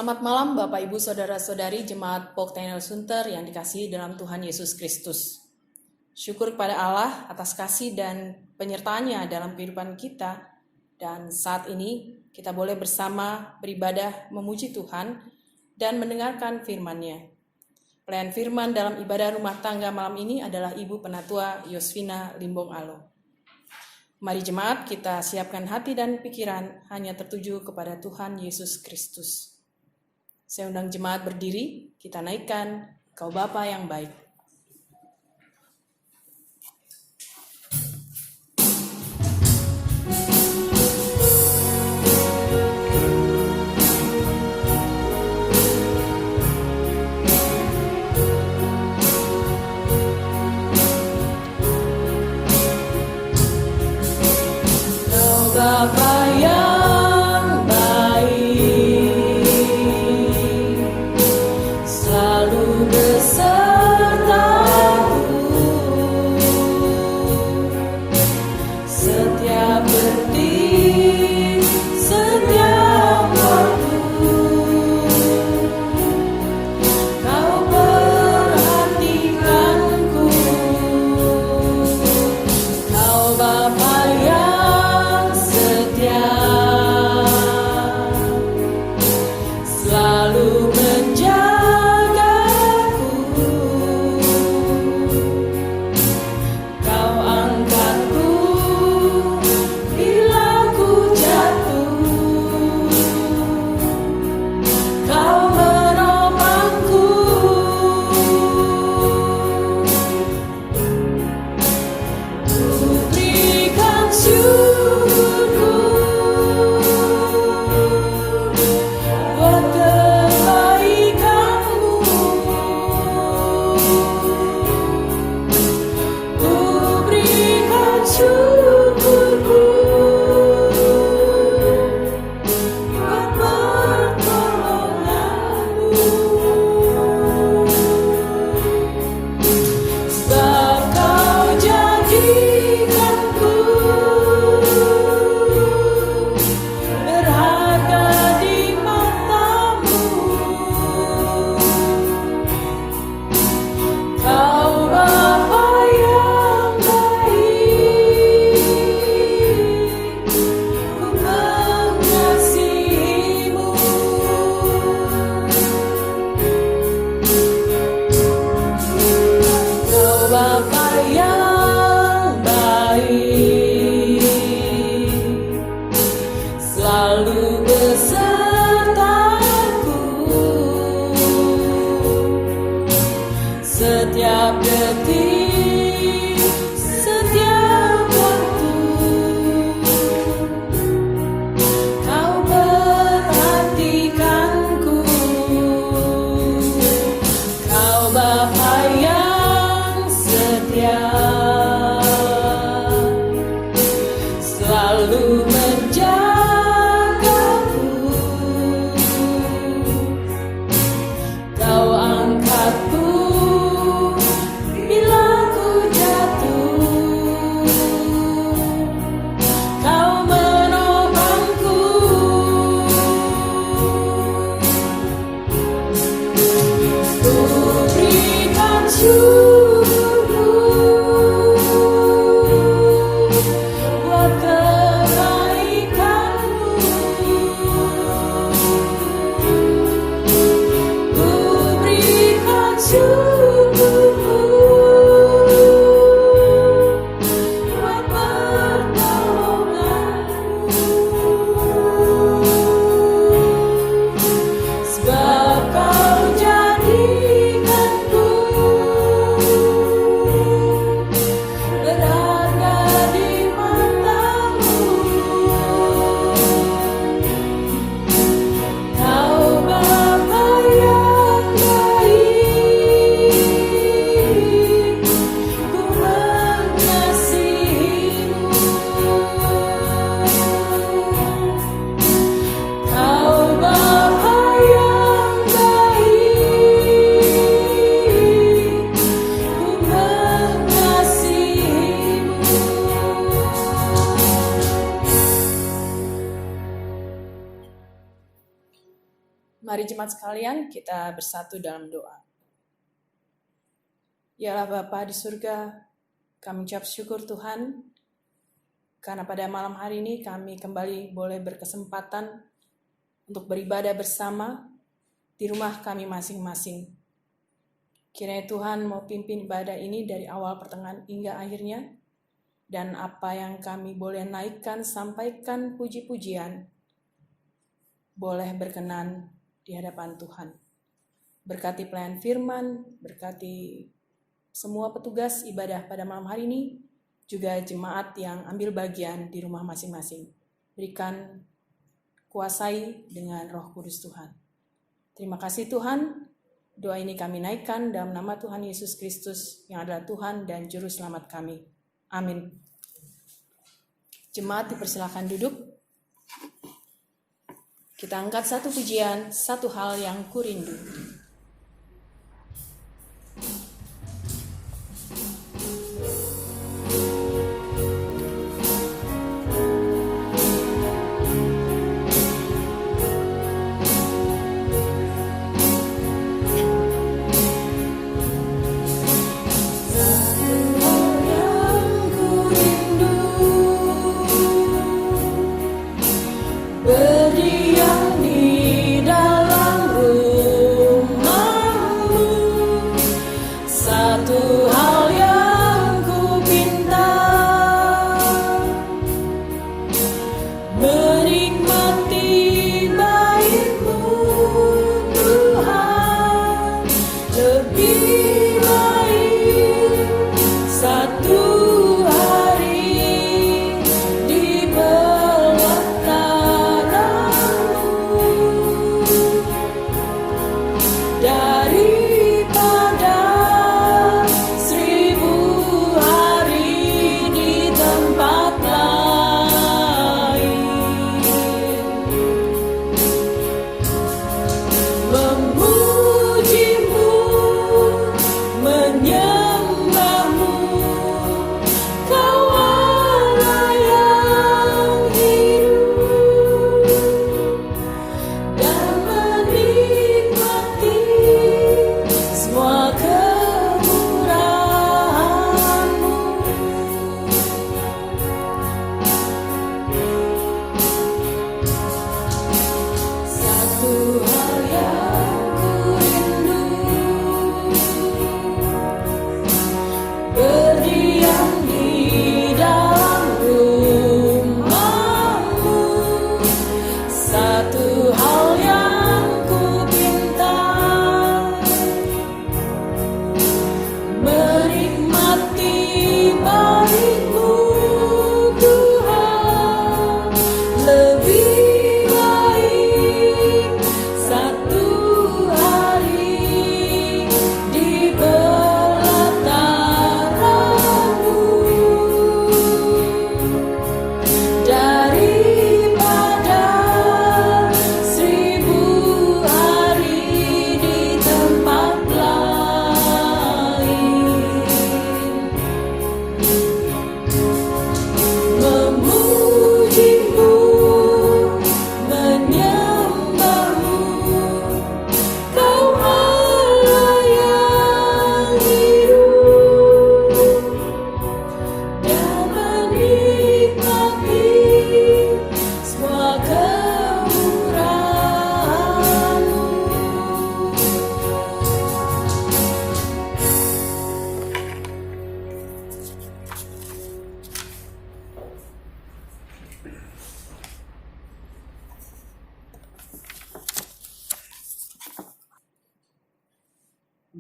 Selamat malam Bapak Ibu Saudara-saudari Jemaat Poktenel Sunter yang dikasihi dalam Tuhan Yesus Kristus. Syukur kepada Allah atas kasih dan penyertaannya dalam kehidupan kita. Dan saat ini kita boleh bersama beribadah memuji Tuhan dan mendengarkan firman-Nya. Pelayan firman dalam ibadah rumah tangga malam ini adalah Ibu Penatua Yosvina Limbong Alo. Mari jemaat kita siapkan hati dan pikiran hanya tertuju kepada Tuhan Yesus Kristus. Saya undang jemaat berdiri, kita naikkan Kau Bapa yang baik. Kau Bapa yang baik, selalu besertaku, setiap detik, setiap waktu. Kau perhatikanku, Kau Bapa yang setia, selalu menjagaku. Kau angkatku bila ku jatuh. Kau menopangku. Ku berikan syukurku buat kebaikan-Mu. Ku berikan syukurku buat pertolongan-Mu. Sebab Kau jadikanku berharga di mata-Mu. Kau Bapa yang baik, ku mengasihi-Mu. Kau Bapa yang baik, selalu besertaku, setiap detik, setiap waktu. Kau perhatikanku, Kau Bapa yang setia, selalu menjagaku. Kau angkatku bila ku jatuh. Kau menopangku. Ku berikan syukurku buat kebaikan-Mu. Ku berikan syukurku buat pertolongan-Mu. Sebab Kau jadikanku Mari jemaat sekalian, kita bersatu dalam doa. Ya Allah Bapa di surga, kami ucap syukur Tuhan, karena pada malam hari ini kami kembali boleh berkesempatan untuk beribadah bersama di rumah kami masing-masing. Kiranya Tuhan mau pimpin ibadah ini dari awal, pertengahan, hingga akhirnya, dan apa yang kami boleh naikkan, sampaikan puji-pujian, boleh berkenan di hadapan Tuhan. Berkati pelayan firman, berkati semua petugas ibadah pada malam hari ini, juga jemaat yang ambil bagian di rumah masing-masing. Berikan, kuasai dengan Roh Kudus Tuhan. Terima kasih Tuhan, doa ini kami naikkan dalam nama Tuhan Yesus Kristus yang adalah Tuhan dan Juru Selamat kami. Amin. Jemaat dipersilakan duduk. Kita angkat satu pujian, satu hal yang kurindu. Berdiam di dalam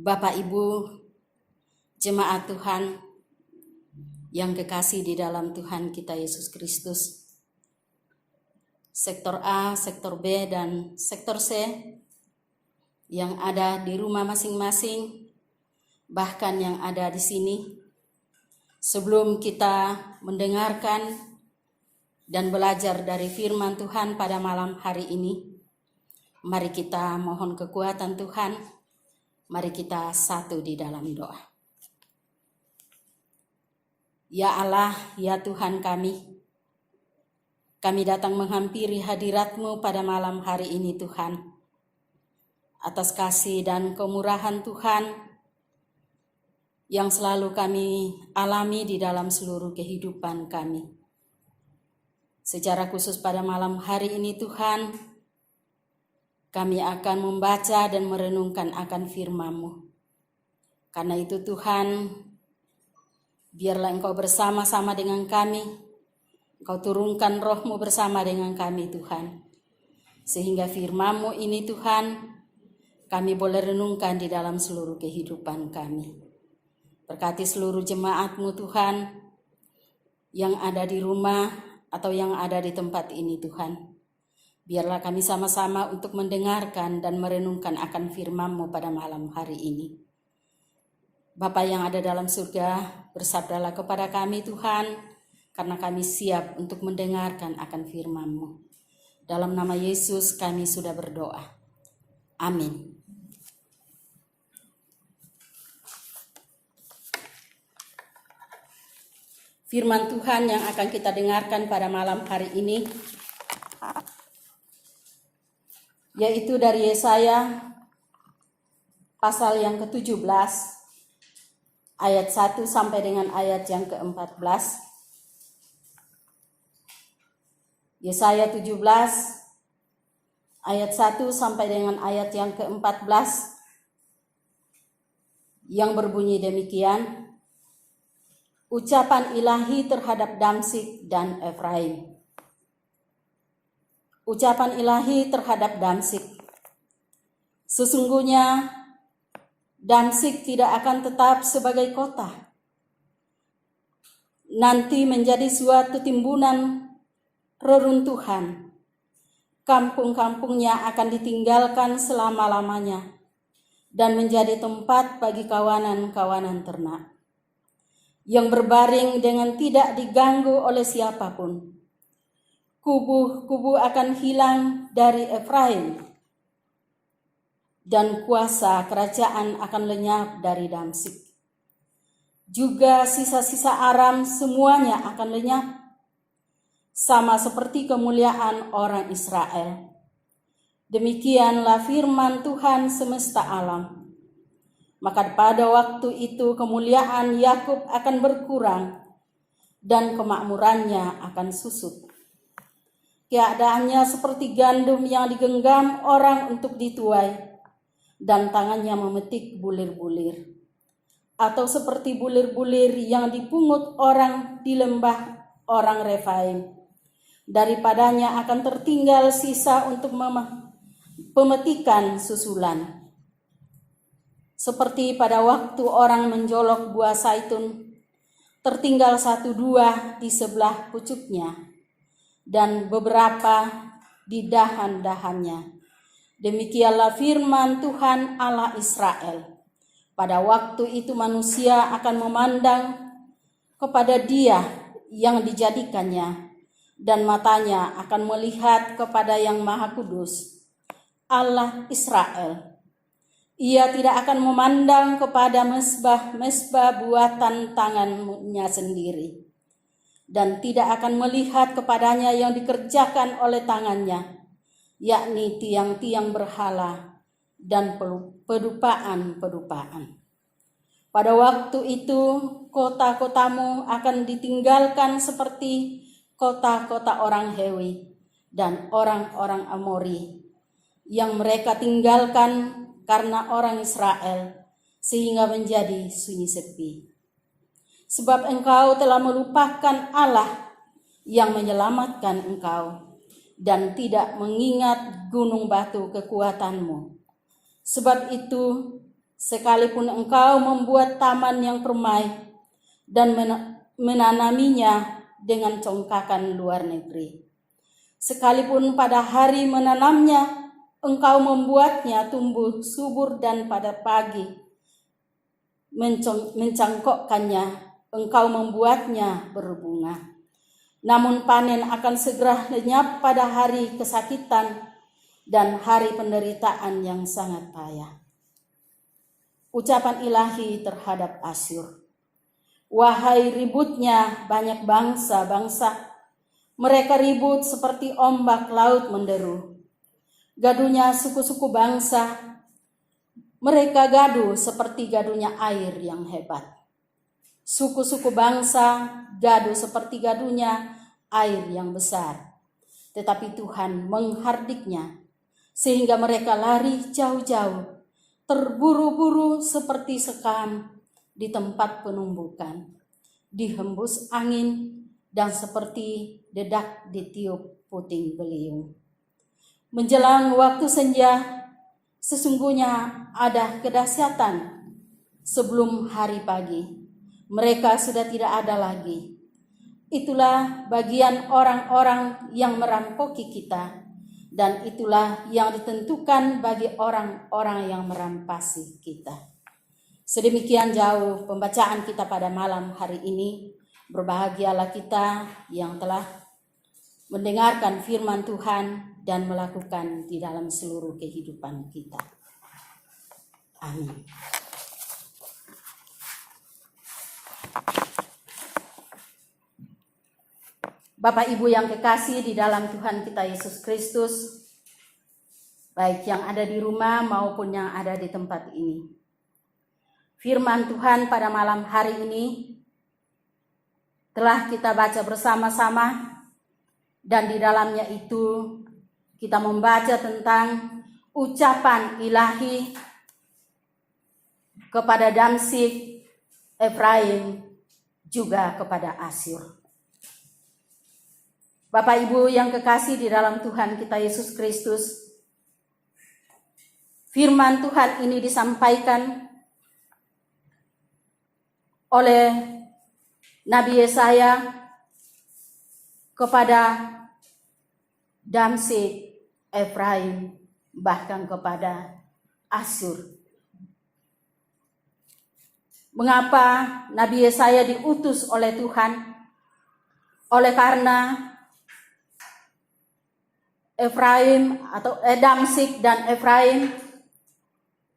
Bapak Ibu, jemaat Tuhan yang kekasih di dalam Tuhan kita Yesus Kristus. Sektor A, sektor B, dan sektor C yang ada di rumah masing-masing, bahkan yang ada di sini. Sebelum kita mendengarkan dan belajar dari firman Tuhan pada malam hari ini, mari kita mohon kekuatan Tuhan. Mari kita satu di dalam doa. Ya Allah, ya Tuhan kami datang menghampiri hadirat-Mu pada malam hari ini Tuhan. atas kasih dan kemurahan Tuhan yang selalu kami alami di dalam seluruh kehidupan kami. Secara khusus pada malam hari ini Tuhan, kami akan membaca dan merenungkan akan firman-Mu. Karena itu Tuhan, biarlah Engkau bersama-sama dengan kami, Engkau turunkan Roh-Mu bersama dengan kami Tuhan. Sehingga firman-Mu ini Tuhan, kami boleh renungkan di dalam seluruh kehidupan kami. Berkati seluruh jemaat-Mu Tuhan, yang ada di rumah atau yang ada di tempat ini Tuhan. Biarlah kami sama-sama untuk mendengarkan dan merenungkan akan firman-Mu pada malam hari ini. Bapa yang ada dalam surga, bersabdalah kepada kami Tuhan, karena kami siap untuk mendengarkan akan firman-Mu. Dalam nama Yesus kami sudah berdoa. Amin. Firman Tuhan yang akan kita dengarkan pada malam hari ini, yaitu dari Yesaya pasal yang ke-17, ayat 1 sampai dengan ayat yang ke-14. Yesaya 17 ayat 1 sampai dengan ayat yang ke-14 yang berbunyi demikian. Ucapan ilahi terhadap Damsyik dan Efraim. Ucapan ilahi terhadap Damsyik. Sesungguhnya Damsyik tidak akan tetap sebagai kota. Nanti menjadi suatu timbunan reruntuhan. Kampung-kampungnya akan ditinggalkan selama-lamanya dan menjadi tempat bagi kawanan-kawanan ternak yang berbaring dengan tidak diganggu oleh siapapun. Kubu-kubu akan hilang dari Efraim, dan kuasa kerajaan akan lenyap dari Damsyik. Juga sisa-sisa Aram semuanya akan lenyap, sama seperti kemuliaan orang Israel. Demikianlah firman Tuhan semesta alam. Maka pada waktu itu kemuliaan Yakub akan berkurang dan kemakmurannya akan susut. Keadaannya seperti gandum yang digenggam orang untuk dituai, dan tangannya memetik bulir-bulir. Atau seperti bulir-bulir yang dipungut orang di lembah orang Refaim. Daripadanya akan tertinggal sisa untuk pemetikan susulan. Seperti pada waktu orang menjolok buah zaitun, tertinggal 1-2 di sebelah pucuknya, dan beberapa di dahan-dahannya. Demikianlah firman Tuhan Allah Israel. Pada waktu itu manusia akan memandang kepada Dia yang dijadikannya, dan matanya akan melihat kepada yang Maha Kudus, Allah Israel. Ia tidak akan memandang kepada mesbah-mesbah buatan tangannya sendiri, dan tidak akan melihat kepadanya yang dikerjakan oleh tangannya, yakni tiang-tiang berhala dan pedupaan-pedupaan. Pada waktu itu kota-kotamu akan ditinggalkan seperti kota-kota orang Hewi dan orang-orang Amori yang mereka tinggalkan karena orang Israel, sehingga menjadi sunyi sepi. Sebab engkau telah melupakan Allah yang menyelamatkan engkau, dan tidak mengingat gunung batu kekuatanmu. Sebab itu, sekalipun engkau membuat taman yang permai dan menanaminya dengan congkakan luar negeri, sekalipun pada hari menanamnya engkau membuatnya tumbuh subur, dan pada pagi mencangkokkannya engkau membuatnya berbunga. Namun panen akan segera lenyap pada hari kesakitan dan hari penderitaan yang sangat payah. Ucapan ilahi terhadap Asyur. Wahai ributnya banyak bangsa-bangsa, mereka ribut seperti ombak laut menderu. Gaduhnya suku-suku bangsa, Mereka gaduh seperti gaduhnya air yang hebat. Suku-suku bangsa gaduh seperti gaduhnya air yang besar. Tetapi Tuhan menghardiknya, sehingga mereka lari jauh-jauh, terburu-buru seperti sekam di tempat penumbukan, dihembus angin dan seperti dedak ditiup puting beliung. Menjelang waktu senja, sesungguhnya ada kedahsyatan. Sebelum hari pagi, mereka sudah tidak ada lagi. Itulah bagian orang-orang yang merampoki kita, dan itulah yang ditentukan bagi orang-orang yang merampasi kita. Sedemikian jauh pembacaan kita pada malam hari ini. Berbahagialah kita yang telah mendengarkan firman Tuhan dan melakukan di dalam seluruh kehidupan kita. Amin. Bapak Ibu yang kekasih di dalam Tuhan kita Yesus Kristus, baik yang ada di rumah maupun yang ada di tempat ini. Firman Tuhan pada malam hari ini telah kita baca bersama-sama, dan di dalamnya itu kita membaca tentang ucapan ilahi kepada Damsyik, Efraim, juga kepada Asyur. Bapak Ibu yang kekasih di dalam Tuhan kita Yesus Kristus, firman Tuhan ini disampaikan oleh Nabi Yesaya kepada Damsyik, Efraim, bahkan kepada Asyur. Mengapa Nabi Yesaya diutus oleh Tuhan? Oleh karena Efraim atau Damsyik dan Efraim,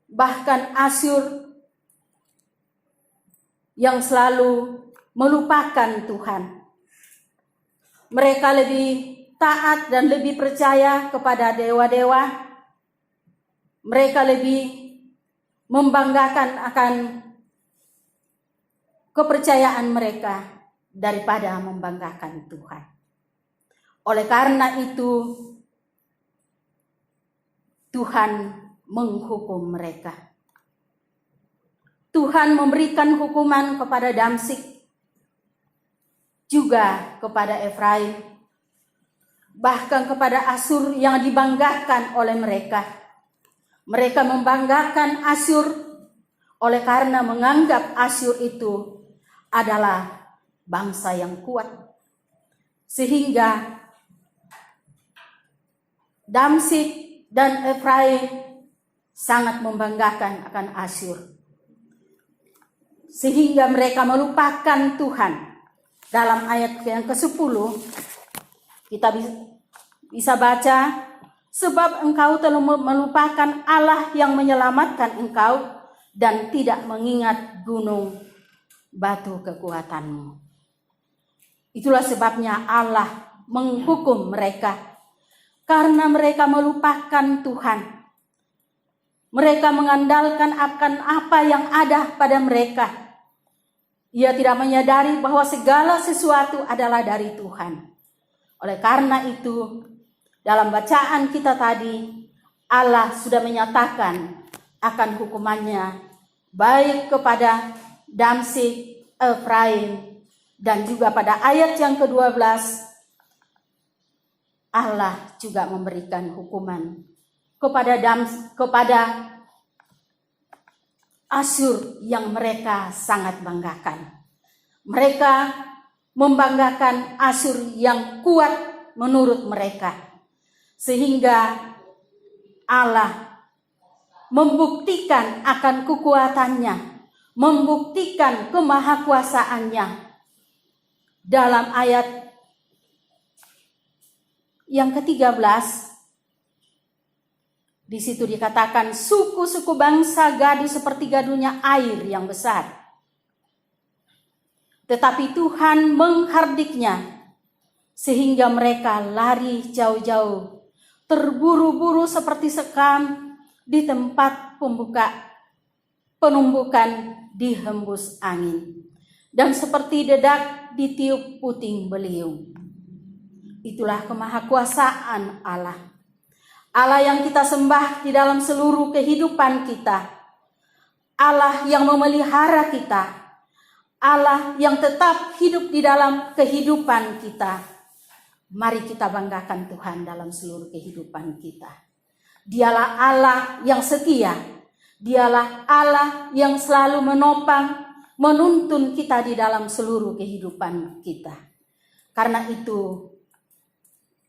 bahkan Asyur yang selalu melupakan Tuhan. Mereka lebih taat dan lebih percaya kepada dewa-dewa. Mereka lebih membanggakan akan kepercayaan mereka daripada membanggakan Tuhan. Oleh karena itu, Tuhan menghukum mereka. Tuhan memberikan hukuman kepada Damsyik, juga kepada Efraim, bahkan kepada Asyur yang dibanggakan oleh mereka. Mereka membanggakan Asyur oleh karena menganggap Asyur itu adalah bangsa yang kuat. Sehingga Damsyik dan Efraim sangat membanggakan akan Asyur. Sehingga mereka melupakan Tuhan. Dalam ayat yang ke-10 kita bisa baca, sebab engkau telah melupakan Allah yang menyelamatkan engkau dan tidak mengingat gunung batu kekuatanmu. Itulah sebabnya Allah menghukum mereka, karena mereka melupakan Tuhan. Mereka mengandalkan akan apa yang ada pada mereka. Ia tidak menyadari bahwa segala sesuatu adalah dari Tuhan. Oleh karena itu, dalam bacaan kita tadi, Allah sudah menyatakan akan hukumannya baik kepada Damsyik, Efraim, dan juga pada ayat yang ke-12, Allah juga memberikan hukuman kepada Asyur yang mereka sangat banggakan. Mereka membanggakan Asyur yang kuat menurut mereka. Sehingga Allah membuktikan akan kekuatannya, membuktikan kemahakuasaannya dalam ayat yang ke-13. Di situ dikatakan, suku-suku bangsa gaduh seperti gaduhnya air yang besar. Tetapi Tuhan menghardiknya, sehingga mereka lari jauh-jauh, terburu-buru seperti sekam di tempat penumbukan dihembus angin, dan seperti dedak ditiup puting beliung. Itulah kemahakuasaan Allah. Allah yang kita sembah di dalam seluruh kehidupan kita. Allah yang memelihara kita. Allah yang tetap hidup di dalam kehidupan kita. Mari kita banggakan Tuhan dalam seluruh kehidupan kita. Dialah Allah yang setia. Dialah Allah yang selalu menopang, menuntun kita di dalam seluruh kehidupan kita. Karena itu,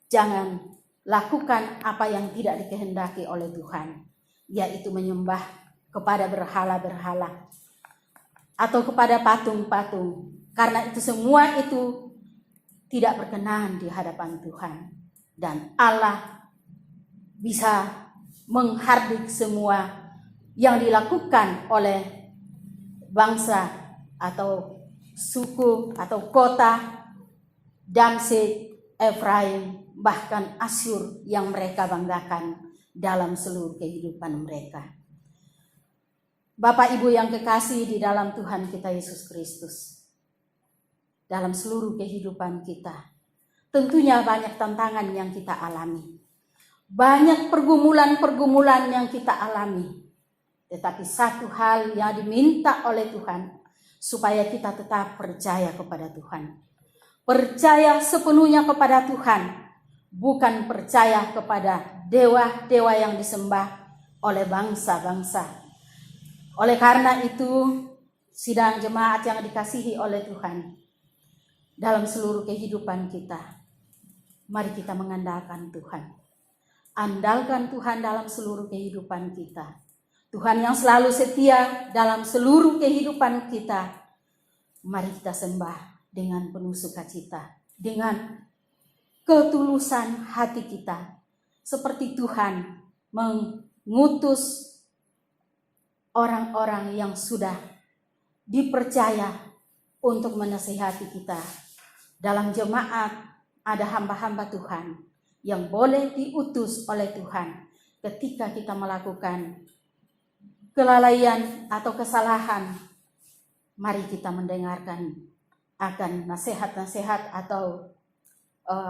jangan lakukan apa yang tidak dikehendaki oleh Tuhan, yaitu menyembah kepada berhala-berhala atau kepada patung-patung. Karena itu semua itu tidak berkenan di hadapan Tuhan. Dan Allah bisa menghardik semua yang dilakukan oleh bangsa atau suku atau kota Damsyik, Efraim, bahkan Asyur yang mereka banggakan dalam seluruh kehidupan mereka. Bapak Ibu yang kekasih di dalam Tuhan kita Yesus Kristus, dalam seluruh kehidupan kita, tentunya banyak tantangan yang kita alami. Banyak pergumulan-pergumulan yang kita alami. Tetapi satu hal yang diminta oleh Tuhan, supaya kita tetap percaya kepada Tuhan. Percaya sepenuhnya kepada Tuhan, bukan percaya kepada dewa-dewa yang disembah oleh bangsa-bangsa. Oleh karena itu, sidang jemaat yang dikasihi oleh Tuhan, dalam seluruh kehidupan kita, mari kita mengandalkan Tuhan. Andalkan Tuhan dalam seluruh kehidupan kita. Tuhan yang selalu setia dalam seluruh kehidupan kita. Mari kita sembah dengan penuh sukacita, dengan ketulusan hati kita. Seperti Tuhan mengutus orang-orang yang sudah dipercaya untuk menasihati kita. Dalam jemaat ada hamba-hamba Tuhan yang boleh diutus oleh Tuhan ketika kita melakukan kelalaian atau kesalahan. Mari kita mendengarkan akan nasihat-nasihat atau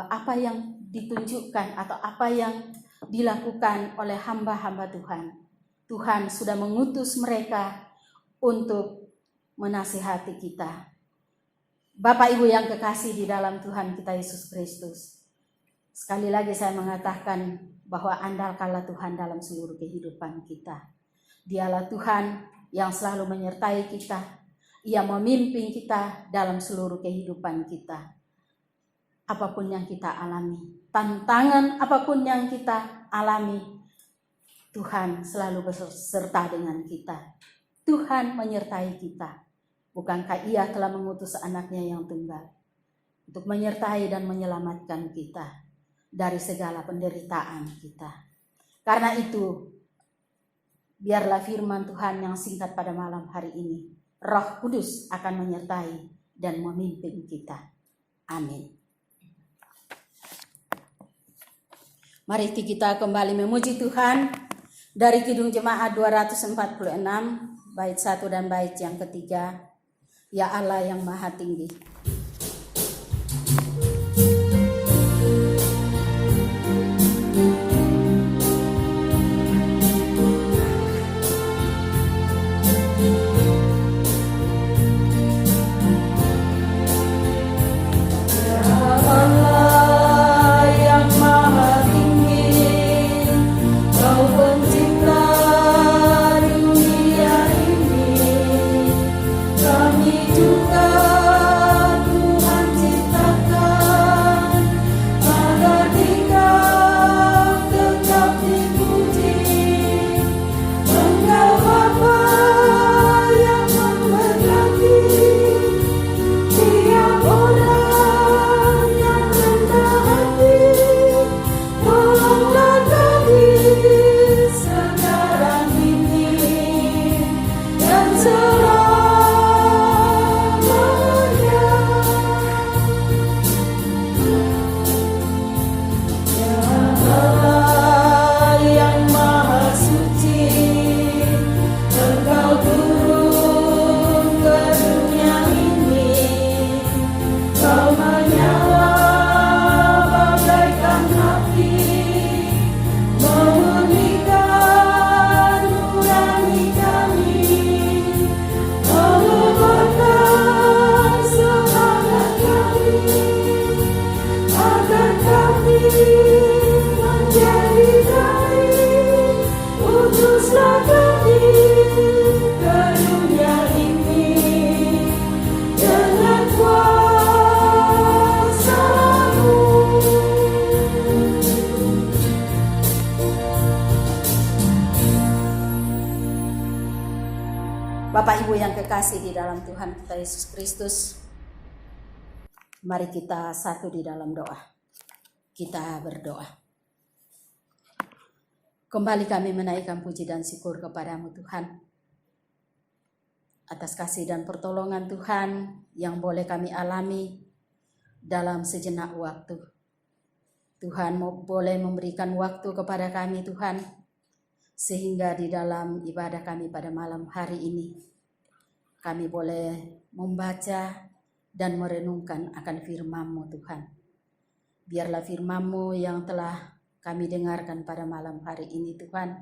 apa yang ditunjukkan atau apa yang dilakukan oleh hamba-hamba Tuhan. Tuhan sudah mengutus mereka untuk menasihati kita. Bapak Ibu yang kekasih di dalam Tuhan kita Yesus Kristus, sekali lagi saya mengatakan bahwa andalkanlah Tuhan dalam seluruh kehidupan kita. Dialah Tuhan yang selalu menyertai kita. Ia memimpin kita dalam seluruh kehidupan kita. Apapun yang kita alami, tantangan apapun yang kita alami, Tuhan selalu beserta dengan kita. Tuhan menyertai kita. Bukankah Ia telah mengutus anaknya yang tunggal untuk menyertai dan menyelamatkan kita dari segala penderitaan kita. Karena itu, biarlah firman Tuhan yang singkat pada malam hari ini, Roh Kudus akan menyertai dan memimpin kita. Amin. Mari kita kembali memuji Tuhan dari Kidung Jemaat 246, bait 1 dan bait yang ketiga. Ya Allah yang Maha Tinggi. Kami juga terkasih di dalam Tuhan kita Yesus Kristus, mari kita satu di dalam doa. Kita berdoa. Kembali kami menaikkan puji dan syukur kepadamu Tuhan, atas kasih dan pertolongan Tuhan yang boleh kami alami dalam sejenak waktu. Tuhan boleh memberikan waktu kepada kami Tuhan, sehingga di dalam ibadah kami pada malam hari ini, kami boleh membaca dan merenungkan akan firman-Mu Tuhan. Biarlah firman-Mu yang telah kami dengarkan pada malam hari ini Tuhan,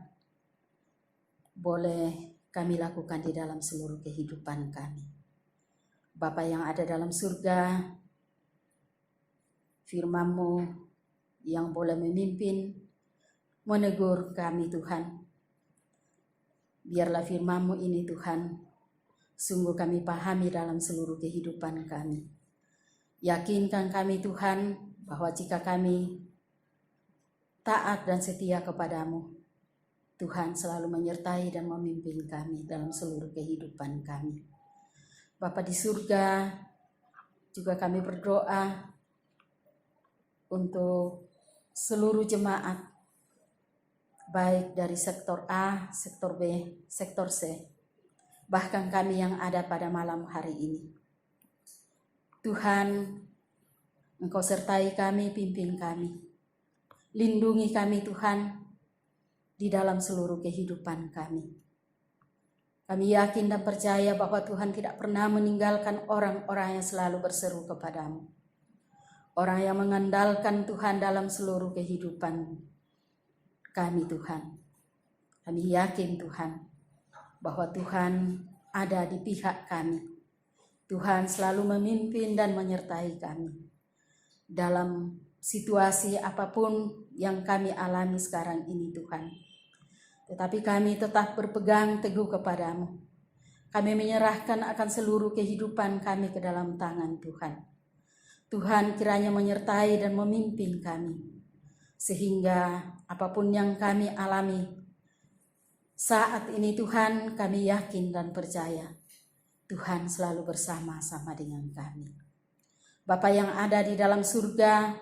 boleh kami lakukan di dalam seluruh kehidupan kami. Bapa yang ada dalam surga, firman-Mu yang boleh memimpin, menegur kami Tuhan. Biarlah firman-Mu ini Tuhan, sungguh kami pahami dalam seluruh kehidupan kami. Yakinkan kami Tuhan, bahwa jika kami taat dan setia kepadamu, Tuhan selalu menyertai dan memimpin kami dalam seluruh kehidupan kami. Bapa di surga, juga kami berdoa untuk seluruh jemaat, baik dari sektor A, sektor B, sektor C, bahkan kami yang ada pada malam hari ini. Tuhan, Engkau sertai kami, pimpin kami. Lindungi kami Tuhan, di dalam seluruh kehidupan kami. Kami yakin dan percaya bahwa Tuhan tidak pernah meninggalkan orang-orang yang selalu berseru kepadamu. Orang yang mengandalkan Tuhan dalam seluruh kehidupan kami Tuhan. Kami yakin Tuhan, bahwa Tuhan ada di pihak kami. Tuhan selalu memimpin dan menyertai kami dalam situasi apapun yang kami alami sekarang ini Tuhan. Tetapi kami tetap berpegang teguh kepadamu. Kami menyerahkan akan seluruh kehidupan kami ke dalam tangan Tuhan. Tuhan kiranya menyertai dan memimpin kami, sehingga apapun yang kami alami saat ini Tuhan, kami yakin dan percaya Tuhan selalu bersama-sama dengan kami. Bapa yang ada di dalam surga,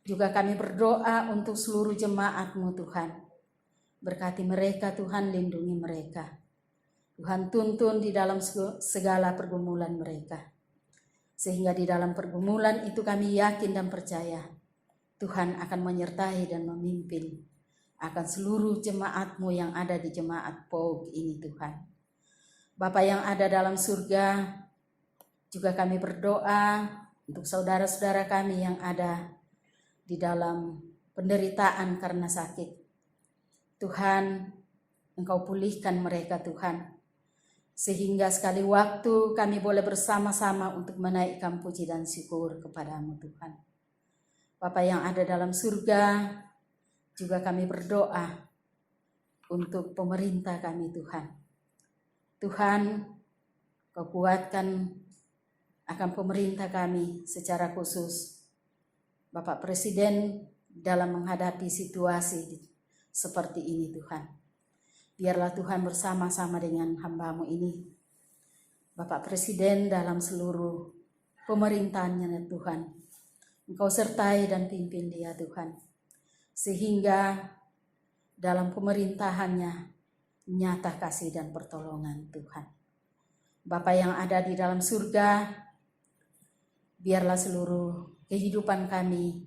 juga kami berdoa untuk seluruh jemaat-Mu Tuhan. Berkati mereka Tuhan, lindungi mereka. Tuhan tuntun di dalam segala pergumulan mereka. Sehingga di dalam pergumulan itu kami yakin dan percaya Tuhan akan menyertai dan memimpin akan seluruh jemaat-Mu yang ada di jemaat POG ini Tuhan. Bapa yang ada dalam surga, juga kami berdoa untuk saudara-saudara kami yang ada di dalam penderitaan karena sakit. Tuhan, Engkau pulihkan mereka Tuhan. Sehingga sekali waktu kami boleh bersama-sama untuk menaikkan puji dan syukur kepadamu Tuhan. Bapa yang ada dalam surga, juga kami berdoa untuk pemerintah kami Tuhan. Tuhan, Kau kuatkan akan pemerintah kami secara khusus. Bapak Presiden dalam menghadapi situasi seperti ini Tuhan. Biarlah Tuhan bersama-sama dengan hamba-Mu ini. Bapak Presiden dalam seluruh pemerintahannya Tuhan. Engkau sertai dan pimpin dia Tuhan. Sehingga dalam pemerintahannya nyata kasih dan pertolongan Tuhan. Bapa yang ada di dalam surga, biarlah seluruh kehidupan kami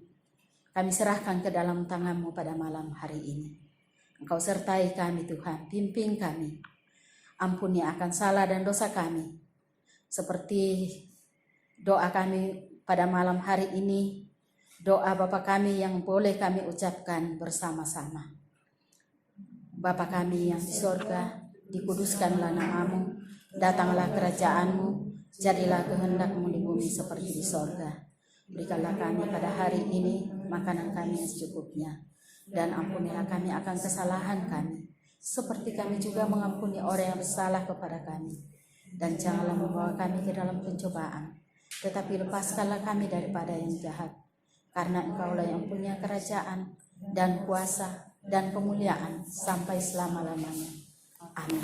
serahkan ke dalam tangan-Mu pada malam hari ini. Engkau sertai kami Tuhan, pimpin kami. Ampuni akan salah dan dosa kami. Seperti doa kami pada malam hari ini, doa Bapa kami yang boleh kami ucapkan bersama-sama. Bapa kami yang di sorga, dikuduskanlah nama-Mu, datanglah kerajaan-Mu, jadilah kehendak-Mu di bumi seperti di sorga. Berikanlah kami pada hari ini makanan kami yang secukupnya. Dan ampunilah kami akan kesalahan kami, seperti kami juga mengampuni orang yang bersalah kepada kami. Dan janganlah membawa kami ke dalam pencobaan, tetapi lepaskanlah kami daripada yang jahat. Karena Engkaulah yang punya kerajaan dan kuasa dan kemuliaan sampai selama-lamanya. Amin.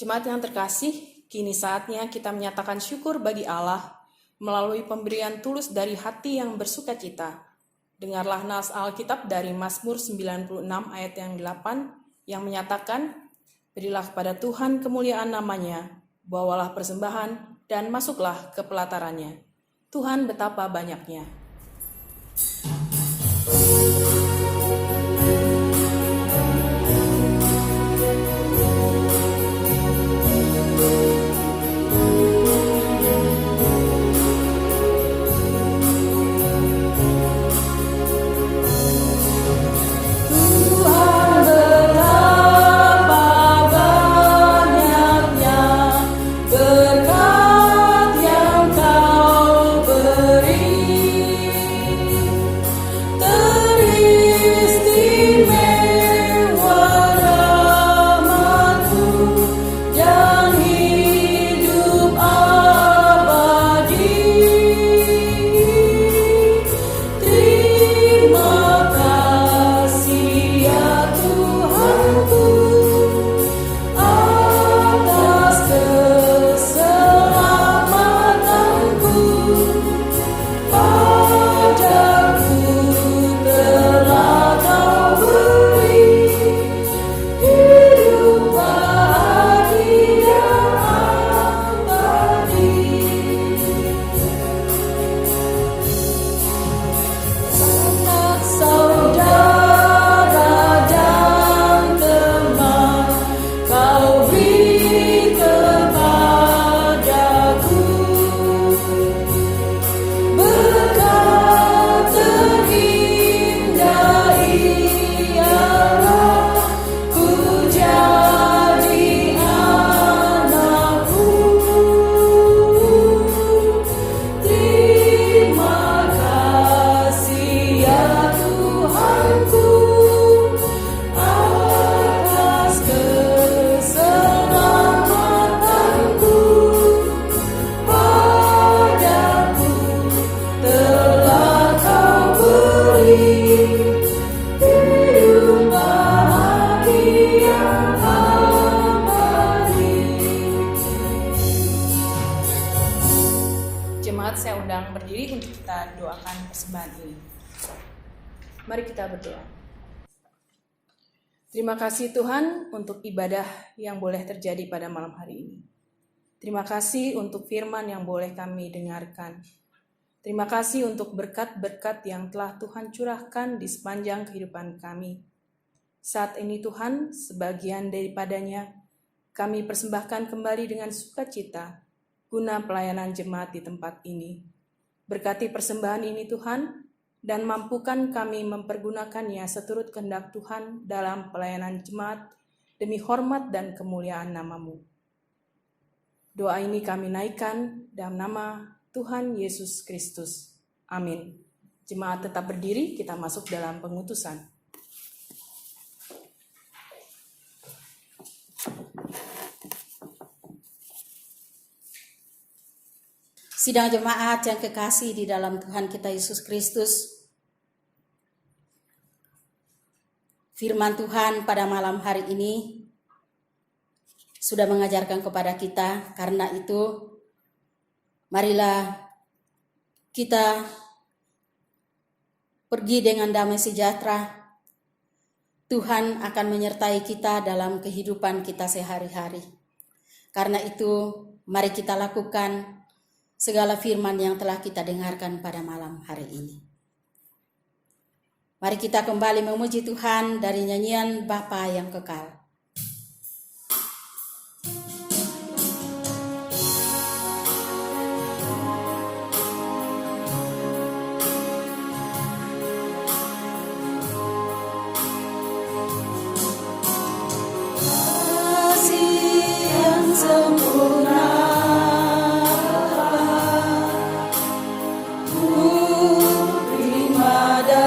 Jemaat yang terkasih, kini saatnya kita menyatakan syukur bagi Allah melalui pemberian tulus dari hati yang bersuka cita. Dengarlah nas Alkitab dari Mazmur 96 ayat yang 8 yang menyatakan, berilah kepada Tuhan kemuliaan namanya, bawalah persembahan dan masuklah ke pelatarannya. Tuhan betapa banyaknya. Jemaat, saya undang berdiri untuk kita doakan persembahan ini. Mari kita berdoa. Terima kasih Tuhan untuk ibadah yang boleh terjadi pada malam hari ini. Terima kasih untuk firman yang boleh kami dengarkan. Terima kasih untuk berkat-berkat yang telah Tuhan curahkan di sepanjang kehidupan kami. Saat ini Tuhan, sebagian daripadanya kami persembahkan kembali dengan sukacita guna pelayanan jemaat di tempat ini. Berkati persembahan ini Tuhan, dan mampukan kami mempergunakannya seturut kehendak Tuhan dalam pelayanan jemaat demi hormat dan kemuliaan nama-Mu. Doa ini kami naikkan dalam nama Tuhan Yesus Kristus. Amin. Jemaat tetap berdiri, kita masuk dalam pengutusan. Sidang jemaat yang kekasih di dalam Tuhan kita Yesus Kristus, firman Tuhan pada malam hari ini sudah mengajarkan kepada kita. Karena itu, marilah kita pergi dengan damai sejahtera. Tuhan akan menyertai kita dalam kehidupan kita sehari-hari. Karena itu, mari kita lakukan segala firman yang telah kita dengarkan pada malam hari ini. Mari kita kembali memuji Tuhan dari nyanyian Bapa yang kekal. Kasih yang sempurna dari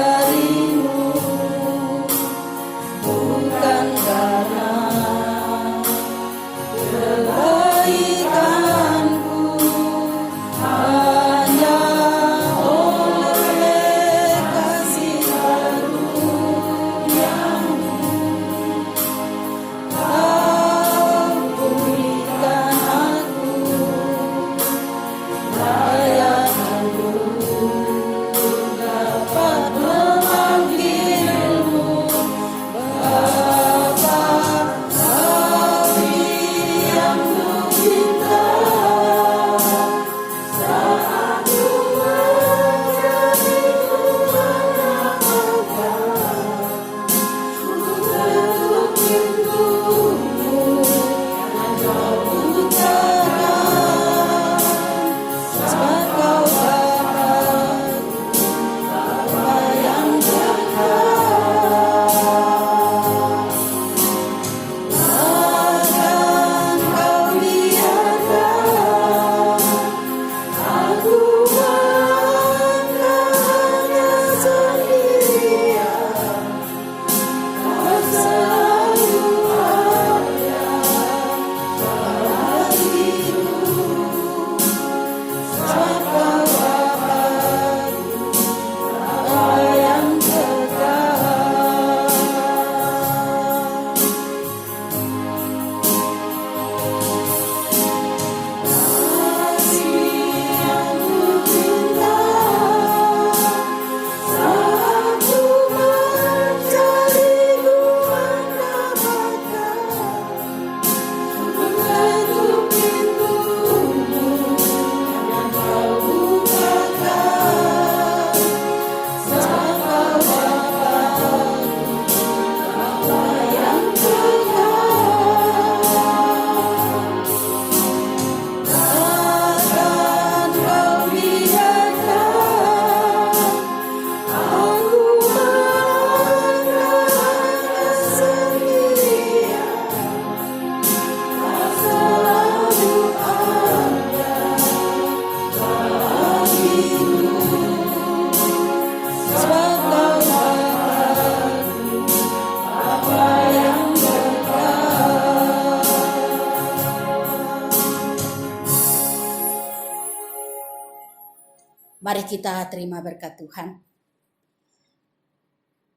Mari kita terima berkat Tuhan.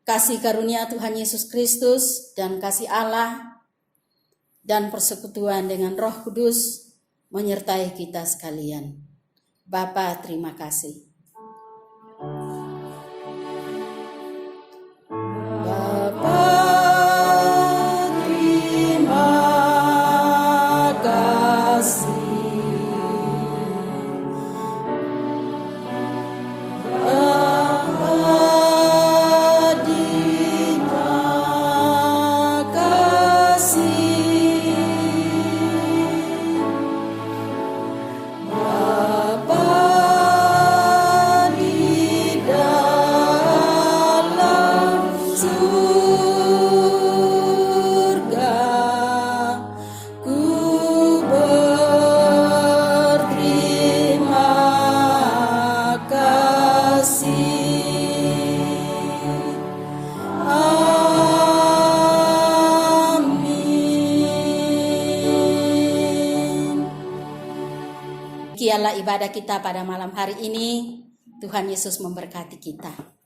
Kasih karunia Tuhan Yesus Kristus dan kasih Allah dan persekutuan dengan Roh Kudus menyertai kita sekalian. Bapa, terima kasih. Bapa, terima kasih. Demikianlah ibadah kita pada malam hari ini. Tuhan Yesus memberkati kita.